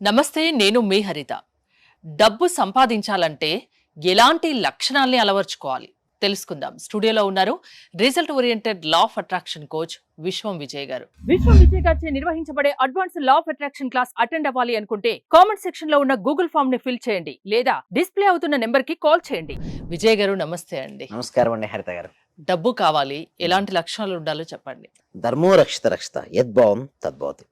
నమస్తే, నేను మీ హరిత. డబ్బు సంపాదించాలంటే ఎలాంటి లక్షణాల్ని అలవర్చుకోవాలి తెలుసుకుందాం. స్టూడియోలో ఉన్నారు result oriented law of attraction coach విశ్వం విజయ్ గారు. విశ్వం విజయ్ గారిచే నిర్వహించబడే advance law of attraction class attend అవ్వాలి అనుకుంటే కామెంట్ సెక్షన్ లో ఉన్న గూగుల్ ఫామ్ ని ఫిల్ చేయండి లేదా డిస్ప్లే అవుతున్న నెంబర్ కి కాల్ చేయండి. విజయ్ గారు నమస్తే అండి. నమస్కారం అండి హరిత గారు. డబ్బు కావాలి, ఎలాంటి లక్షణాలు ఉండాలో చెప్పండి. ధర్మో రక్షిత రక్షిత యద్భావం తద్భవతి.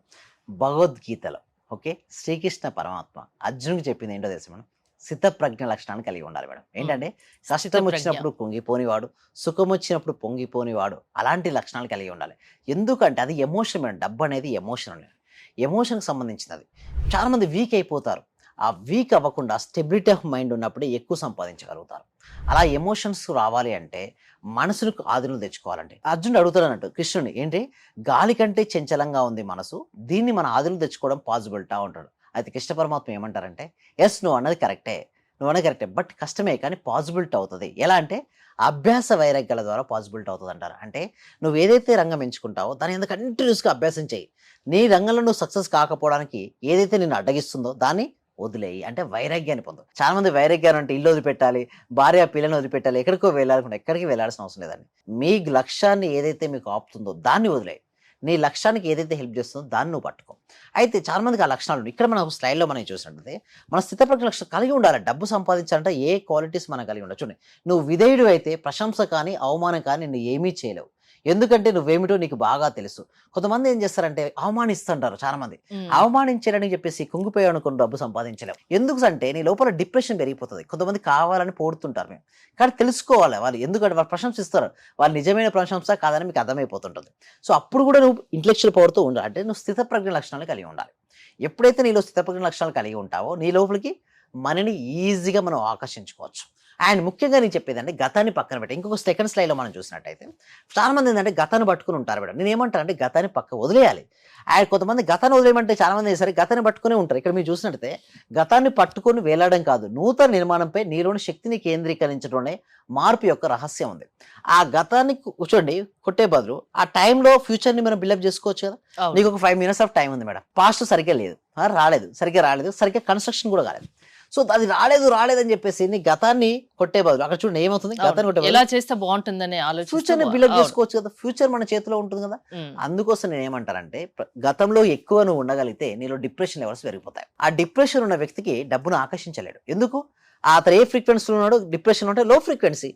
భగవద్గీతలో ఓకే శ్రీకృష్ణ పరమాత్మ అర్జునుడికి చెప్పింది ఏంటో తెలుసు మేడం, స్థితప్రజ్ఞ లక్షణాన్ని కలిగి ఉండాలి మేడం. ఏంటంటే కష్టం వచ్చినప్పుడు కుంగిపోనివాడు, సుఖం వచ్చినప్పుడు పొంగిపోనివాడు, అలాంటి లక్షణాలు కలిగి ఉండాలి. ఎందుకంటే అది ఎమోషన్ మేడం. డబ్బు అనేది ఎమోషన్ అండి, ఎమోషన్కి సంబంధించినది. చాలామంది వీక్ అయిపోతారు. ఆ వీక్ అవ్వకుండా స్టెబిలిటీ ఆఫ్ మైండ్ ఉన్నప్పుడే ఎక్కువ సంపాదించగలుగుతారు. అలా ఎమోషన్స్ రావాలి అంటే మనసును ఆధీనం తెచ్చుకోవాలంటే అర్జునుడు అడుగుతాడన్నట్టు కృష్ణుని, ఏంటి గాలి కంటే చంచలంగా ఉంది మనసు, దీన్ని మన ఆధీనం తెచ్చుకోవడం పాసిబిలిటా ఉంటాడు. అయితే కృష్ణ పరమాత్మ ఏమంటారంటే, ఎస్ నువ్వు అన్నది కరెక్టే, బట్ కష్టమే కానీ పాసిబిలిటీ అవుతుంది. ఎలా అంటే అభ్యాస వైరాగ్యాల ద్వారా పాసిబిలిటీ అవుతుంది అంటారు. అంటే నువ్వు ఏదైతే రంగం ఎంచుకుంటావో దాన్ని ఎందుకు కంటిన్యూస్గా అభ్యాసం చేయి. నీ రంగంలో నువ్వు సక్సెస్ కాకపోవడానికి ఏదైతే నిన్ను అడ్డగిస్తుందో దాన్ని వదిలేయి, అంటే వైరాగ్యాన్ని పొందు. చాలా మంది వైరాగ్యాన్ని అంటే ఇల్లు వదిలిపెట్టాలి, భార్య పిల్లని వదిలిపెట్టాలి, ఎక్కడికో వెళ్ళాలనుకుంటే ఎక్కడికి వెళ్ళాల్సిన అవసరం లేదండి. మీ లక్ష్యాన్ని ఏదైతే మీకు ఆపుతుందో దాన్ని వదిలేయి. నీ లక్ష్యానికి ఏదైతే హెల్ప్ చేస్తుందో దాన్ని నువ్వు పట్టుకో. అయితే చాలా మందికి ఆ లక్షణాలు ఇక్కడ మనం స్లైడ్లో మనం చూసినట్లయితే మన స్థితప్రజ్ఞ లక్షణం కలిగి ఉండాలి. డబ్బు సంపాదించాలంటే ఏ క్వాలిటీస్ మనం కలిగి ఉండాలి. చూడండి, నువ్వు విధేయుడు అయితే ప్రశంస కానీ అవమానం కానీ నువ్వు ఏమీ చేయలేవు. ఎందుకంటే నువ్వేమిటో నీకు బాగా తెలుసు. కొంతమంది ఏం చేస్తారంటే అవమానిస్తుంటారు. చాలా మంది అవమానించారని చెప్పేసి కుంగిపోయావు అనుకుని డబ్బు సంపాదించలేవు. ఎందుకు అంటే నీ లోపల డిప్రెషన్ పెరిగిపోతుంది. కొంతమంది కావాలని పోడుతుంటారు మేము, కానీ తెలుసుకోవాలి వాళ్ళు, ఎందుకంటే వాళ్ళు ప్రశంసిస్తారు, వాళ్ళు నిజమైన ప్రశంస కాదని మీకు అర్థమైపోతుంటుంది. సో అప్పుడు కూడా నువ్వు ఇంటెలెక్చువల్ పవర్తో ఉండాలి, అంటే నువ్వు స్థితప్రజ్ఞ లక్షణాలు కలిగి ఉండాలి. ఎప్పుడైతే నీలో స్థితప్రజ్ఞ లక్షణాలు కలిగి ఉంటావో నీ లోపలికి మనీని ఈజీగా మనం ఆకర్షించుకోవచ్చు. అండ్ ముఖ్యంగా నేను చెప్పేదంటే గతాన్ని పక్కన పెట్టి ఇంకొక సెకండ్ స్లైడ్లో మనం చూసినట్టయితే చాలా మంది ఏంటంటే గతాన్ని పట్టుకుని ఉంటారు మేడం. నేను ఏమంటానంటే గతాన్ని పక్క వదిలేయాలి. అండ్ కొంతమంది గతాన్ని వదిలేయమంటే చాలా మంది సరే గతాన్ని పట్టుకునే ఉంటారు. ఇక్కడ మీరు చూసినట్టయితే గతాన్ని పట్టుకొని వేలాడడం కాదు, నూతన నిర్మాణంపై నీలోని శక్తిని కేంద్రీకరించడంలోనే మార్పు యొక్క రహస్యం ఉంది. ఆ గతాన్ని కూర్చోండి కొట్టే బదులు ఆ టైంలో ఫ్యూచర్ని మనం బిల్డప్ చేసుకోవచ్చు కదా. నీకు ఒక 5 minutes ఆఫ్ టైం ఉంది మేడం, పాస్ట్ సరిగ్గా లేదు, సరిగ్గా రాలేదు, సరిగ్గా కన్స్ట్రక్షన్ కూడా కాలేదు. సో అది రాలేదని చెప్పేసి నీ గతాన్ని కొట్టే బదులు అక్కడ చూడండి ఏమవుతుంది, గతాన్ని కొట్టే ఎలా చేస్తే బాగుంటుందని ఫ్యూచర్ ని బిల్డప్ చేసుకోవచ్చు కదా. ఫ్యూచర్ మన చేతిలో ఉంటుంది కదా. అందుకోసం నేను ఏమంటానంటే గతంలో ఎక్కువ నువ్వు ఉండగలిగితే నీలో డిప్రెషన్ లెవెల్స్ పెరిగిపోతాయి. ఆ డిప్రెషన్ ఉన్న వ్యక్తికి డబ్బును ఆకర్షించలేడు. ఎందుకు? అతను ఏ ఫ్రీక్వెన్సీ ఉన్నాడు, డిప్రెషన్ ఉంటే లో ఫ్రీక్వెన్సీ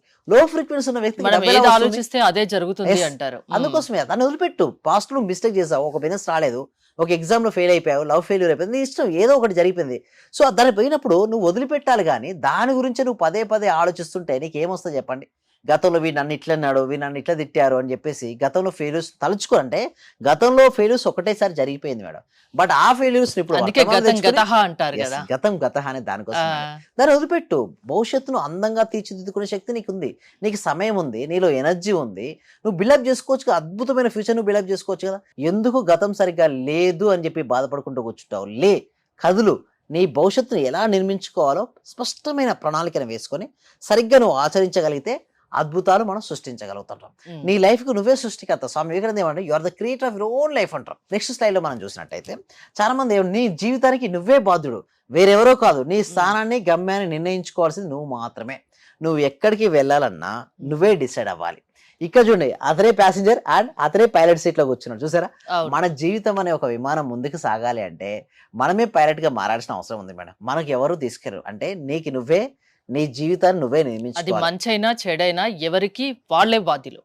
ఉన్న వ్యక్తి ఆలోచిస్తే అదే జరుగుతుంది అంటారు. అందుకోసమే దాన్ని వదిలిపెట్టు. పాస్ట్ లో మిస్టేక్ చేసావు, ఒక బిజినెస్ రాలేదు, ఒక ఎగ్జామ్లో ఫెయిల్ అయిపోయావు, లవ్ ఫెయిల్యూర్ అయిపోయింది, నీ ఇష్టం, ఏదో ఒకటి జరిగిపోయింది. సో దాన్ని పోయినప్పుడు నువ్వు వదిలిపెట్టాలి. కానీ దాని గురించి నువ్వు పదే ఆలోచిస్తుంటే నీకు ఏమొస్తుంది చెప్పండి? గతంలో వీడు నన్ను ఇట్లా అన్నాడు, వీడు నన్ను ఇట్లా తిట్టారు అని చెప్పేసి గతంలో ఫెయిల్యూర్స్ తలుచుకో. అంటే గతంలో ఫెయిల్యూర్స్ ఒకటేసారి జరిగిపోయింది మేడం, బట్ ఆ ఫెయిల్యూర్స్ ఇప్పుడు గతం అనే దానికోసం దాన్ని వదిలిపెట్టు. భవిష్యత్తును అందంగా తీర్చిదిద్దుకునే శక్తి నీకు ఉంది, నీకు సమయం ఉంది, నీలో ఎనర్జీ ఉంది, నువ్వు బిల్డప్ చేసుకోవచ్చు కదా. అద్భుతమైన ఫ్యూచర్ నువ్వు బిల్డప్ చేసుకోవచ్చు కదా. ఎందుకు గతం సరిగ్గా లేదు అని చెప్పి బాధపడుకుంటూ కూర్చుంటావు? కదులు. నీ భవిష్యత్తును ఎలా నిర్మించుకోవాలో స్పష్టమైన ప్రణాళికను వేసుకొని సరిగ్గా నువ్వు ఆచరించగలిగితే అద్భుతాలు మనం సృష్టించగలుగుతుంటాం. నీ లైఫ్కి నువ్వే సృష్టికర్త. స్వామి వివేకానంద ఏమంటే you are the creator of your own life అంటారు. నెక్స్ట్ స్లైడ్లో మనం చూసినట్టయితే చాలా మంది నీ జీవితానికి నువ్వే బాధ్యుడు, వేరెవరో కాదు. నీ స్థానాన్ని గమ్యాన్ని నిర్ణయించుకోవాల్సింది నువ్వు మాత్రమే. నువ్వు ఎక్కడికి వెళ్ళాలన్నా నువ్వే డిసైడ్ అవ్వాలి. ఇక్కడ చూడండి, అతనే ప్యాసింజర్ అండ్ అతనే పైలట్ సీట్లో కూర్చున్నాడు. చూసారా? మన జీవితం అనే ఒక విమానం ముందుకు సాగాలి అంటే మనమే పైలట్ గా మారాల్సిన అవసరం ఉంది మేడం. మనకు ఎవరు తీసుకెళ్ళరు. అంటే నీకు నువ్వే నీ జీవితాన్ని నువ్వే నిర్మించుకోవాలి. అది మంచైనా చెడైనా ఎవరికి వాళ్ళే బాధ్యులు.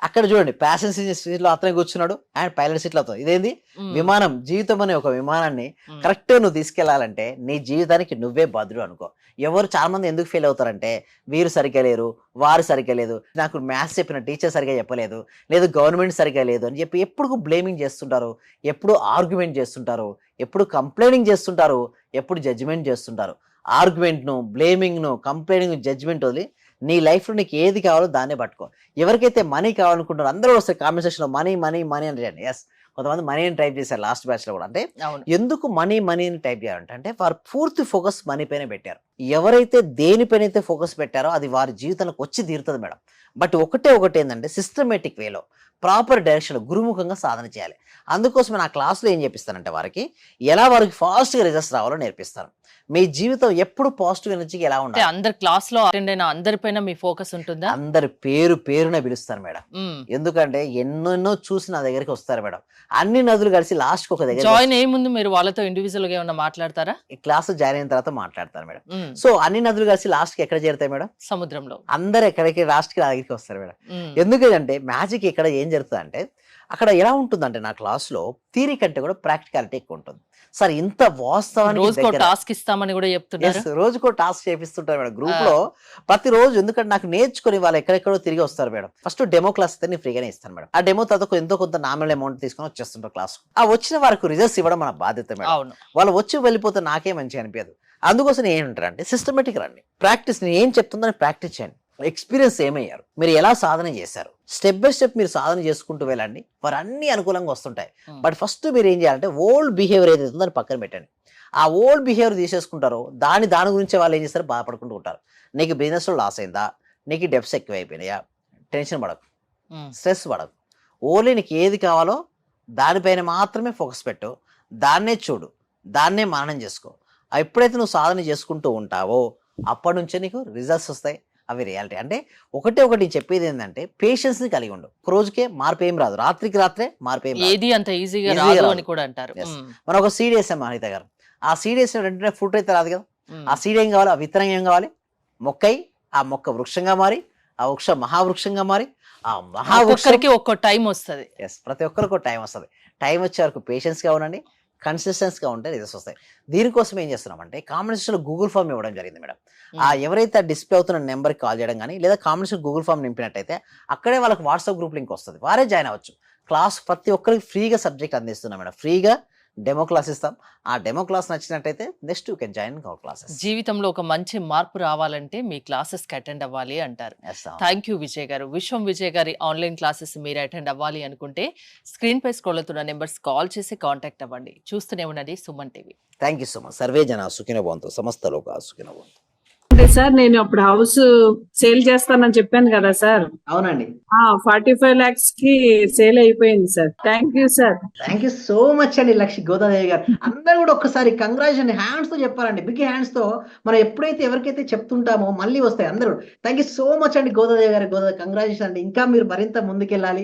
అక్కడ చూడండి, ప్యాసింజర్ సీట్ లో అతనే కూర్చున్నాడు అండ్ పైలట్ సీట్ లో అతను. ఇదేంది విమానం, జీవితం అనే ఒక విమానాన్ని కరెక్ట్ నువ్వు తీసుకెళ్లాలంటే నీ జీవితానికి నువ్వే బాధ్యుడు అనుకో. ఎవరు చాలా మంది ఎందుకు ఫెయిల్ అవుతారంటే వీరు సరిగ్గా లేరు, వారు సరిగ్గా లేదు, నాకు మ్యాథ్స్ చెప్పిన టీచర్ సరిగ్గా చెప్పలేదు, లేదు గవర్నమెంట్ సరిగ్గా లేదు అని చెప్పి ఎప్పుడు బ్లేమింగ్ చేస్తుంటారు, ఎప్పుడు ఆర్గ్యుమెంట్ చేస్తుంటారు, ఎప్పుడు కంప్లైనింగ్ చేస్తుంటారు, ఎప్పుడు జడ్జిమెంట్ చేస్తుంటారు. ఆర్గ్యుమెంట్ను, బ్లేమింగ్ను, కంప్లైనింగ్, జడ్జిమెంట్ వదిలి నీ లైఫ్లో నీకు ఏది కావాలో దాన్నే పట్టుకో. ఎవరికైతే మనీ కావాలనుకుంటారో అందరూ వస్తారు కామెంట్ సెక్షన్లో మనీ అని చేయండి. ఎస్, కొంతమంది మనీని టైప్ చేశారు లాస్ట్ బ్యాచ్లో కూడా. అంటే ఎందుకు మనీని టైప్ చేయాలంటే వారు పూర్తి ఫోకస్ మనీ పైన పెట్టారు. ఎవరైతే దేనిపైన అయితే ఫోకస్ పెట్టారో అది వారి జీవితంలోకి వచ్చి తీరుతుంది మేడం. బట్ ఒకటి ఏంటంటే సిస్టమేటిక్ వేలో ప్రాపర్ డైరెక్షన్ గురుముఖంగా సాధన చేయాలి. అందుకోసం నా క్లాస్లో ఏం చెప్పిస్తానంటే వారికి ఎలా వారికి ఫాస్ట్గా రిజల్ట్స్ రావాలో నేర్పిస్తాను. మీ జీవితం ఎప్పుడు పాజిటివ్ ఎనర్జీకి ఎలా అంటే ఉండాలి, అందరు క్లాస్ లో అటెండ్ అయిన అందరిపైన మీ ఫోకస్ ఉంటుందా? అందరి పేరున పిలుస్తాను మేడం. మ్మ్. ఎందుకంటే ఎన్నెన్నో చూసి నా దగ్గరికి వస్తారు మేడం. అన్ని నదులు కలిసి లాస్ట్కి ఒక దగ్గర జాయిన్ అయ్యే ముందు మీరు వాళ్ళతో ఇండివిజువల్ గా ఏమన్నా మాట్లాడతారా? క్లాస్ జాయిన్ అయిన తర్వాత మాట్లాడతాను మేడం. మ్మ్. సో అన్ని నదులు కలిసి లాస్ట్కి ఎక్కడ చేరుతాయి మేడం? సముద్రంలో. అందరు ఎక్కడికి లాస్ట్కి నా దగ్గరికి వస్తారు మేడం. మ్మ్. ఎందుకంటే మ్యాజిక్ ఇక్కడ ఏం జరుగుతుంది అంటే అక్కడ ఎలా ఉంటుందంటే నా క్లాస్లో థియరీ కంటే కూడా ప్రాక్టికాలిటీ ఎక్కువ ఉంటుంది. సార్ ఇంత వాస్తవానికి రోజుకో దగ్గర- టాస్క్ ఇస్తామని కూడా చెప్తున్నారు. Yes, రోజుకో టాస్క్ చేపిస్తుంటారు మేడం గ్రూప్ లో. ప్రతిరోజు ఎందుకంటే నాకు నేర్చుకుని వాళ్ళు ఎక్కడెక్కడో తిరిగి వస్తారు మేడం. ఫస్ట్ డెమో క్లాస్ అయితే నేను ఫ్రీగానే ఇస్తాను మేడం. ఆ డెమో తర్వాత ఎంతో కొంత నామినల్ అమౌంట్ తీసుకొని వచ్చేస్తుంటారు క్లాస్. ఆ వచ్చిన వారికి రిజల్ట్స్ ఇవ్వడం మన బాధ్యత మేడం. అవును. వాళ్ళు వచ్చి వెళ్ళిపోతే నాకే మంచిగా అనిపించదు. అందుకోసం నేను ఏంటంటే సిస్టమేటిక్ రండి, ప్రాక్టీస్ నేను ఏం చెప్తుందని ప్రాక్టీస్ చేయండి. ఎక్స్పీరియన్స్ ఏమయ్యారు, మీరు ఎలా సాధన చేశారు, స్టెప్ బై స్టెప్ మీరు సాధన చేసుకుంటూ వెళ్ళండి. వారు అన్ని అనుకూలంగా వస్తుంటాయి. Hmm. బట్ ఫస్ట్ మీరు ఏం చేయాలంటే ఓల్డ్ బిహేవియర్ ఏదైతే ఉందో దాన్ని పక్కన పెట్టండి. ఆ ఓల్డ్ బిహేవియర్ తీసేసుకుంటారో దాని గురించి వాళ్ళు ఏం చేస్తారు, బాధపడుకుంటూ ఉంటారు. నీకు బిజినెస్లో లాస్ అయిందా, నీకు డెప్స్ ఎక్కువ అయిపోయినాయా, టెన్షన్ పడకు, మ్మ్. స్ట్రెస్ పడకు. ఓన్లీ నీకు ఏది కావాలో దానిపైన మాత్రమే ఫోకస్ పెట్టు, దాన్నే చూడు, దాన్నే మననం చేసుకో. ఎప్పుడైతే నువ్వు సాధన చేసుకుంటూ ఉంటావో అప్పటి నుంచే నీకు రిజల్ట్స్ వస్తాయి. అవి రియాలిటీ. అంటే ఒకటి చెప్పేది ఏంటంటే పేషెన్స్ని కలిగి ఉండు. ఒక రోజుకే మార్పు ఏం రాదు, రాత్రికి రాత్రే మార్పు ఏం రాదు. ఏది అంత ఈజీగా Easy గా రాదు రాదు. అని కూడా అంటారు. Yes. మ్మ్. మనం ఒక సీడ్ వేసాం హరిత గారు, ఆ సీడ్ వేసిన వెంటనే ఫ్రూట్ అయితే రాదు కదా. మ్మ్. ఆ సీడ్ ఏం కావాలి, ఆ విత్తనం ఏం కావాలి, మొక్కై ఆ మొక్క వృక్షంగా మారి ఆ వృక్షం మహావృక్షంగా మారి ఆ మహావృక్షం ఒక్కొక్కరికి ఒక్కో టైం వస్తది. ఎస్ ప్రతి ఒక్కరికి టైం వస్తుంది. టైం వచ్చే వరకు పేషెన్స్గా ఉండండి, కన్సిస్టెన్స్గా ఉంటే రిజల్ట్స్ వస్తాయి. దీనికోసం ఏం చేస్తున్నామంటే కాంబినేషన్లో గూగుల్ ఫామ్ ఇవ్వడం జరిగింది మేడం. ఆ ఎవరైతే డిస్ప్లే అవుతున్న నెంబర్కి కాల్ చేయడం కానీ లేదా కాంబినేషన్ గూగుల్ ఫామ్ నింపినట్టయితే అక్కడే వాళ్ళకి వాట్సాప్ గ్రూప్ లింక్ వస్తుంది, వారే జాయిన్ అవ్వచ్చు. క్లాస్ ప్రతి ఒక్కరికి ఫ్రీగా సబ్జెక్ట్ అందిస్తున్నాం మేడం. ఫ్రీగా డెమో క్లాస్ ఇస్తాం. ఆ డెమో క్లాస్ నచ్చినట్టయితే next you can join hour classes. జీవితంలో ఒక మంచి మార్పు రావాలంటే మీ క్లాసెస్ కి అటెండ్ అవ్వాలి అంటారు. థ్యాంక్ యూ విజయ్ గారు. విశ్వం విజయ్ గారి ఆన్లైన్ క్లాసెస్ మీరు అటెండ్ అవ్వాలి అనుకుంటే స్క్రీన్ పై స్క్రోల్ అవుతున్న నెంబర్స్ కాల్ చేసి కాంటాక్ట్ అవ్వండి. చూస్తూనే ఉన్నది Suman TV. Thank you so much. Survey జన సుఖినో భవంతు, సమస్త లోకా సుఖినో భవంతు. అంటే సార్ నేను అప్పుడు హౌస్ సేల్ చేస్తానని చెప్పాను కదా సార్, అవునండి. 45 lakhs కి సేల్ అయిపోయింది sir. Thank you sir. Thank you so much అండి లక్ష్మి గోదాదేవి గారు. అందరూ కూడా ఒక్కసారి కంగ్రాచులేషన్ హ్యాండ్స్ తో చెప్పారండి, బిగ్ హ్యాండ్స్ తో. మనం ఎప్పుడైతే ఎవరికైతే చెప్తుంటామో మళ్ళీ వస్తాయి అందరూ. థ్యాంక్ యూ సో మచ్ అండి గోదాదేవి గారు. కంగ్రాచులేషన్ అండి. ఇంకా మీరు మరింత ముందుకెళ్ళాలి,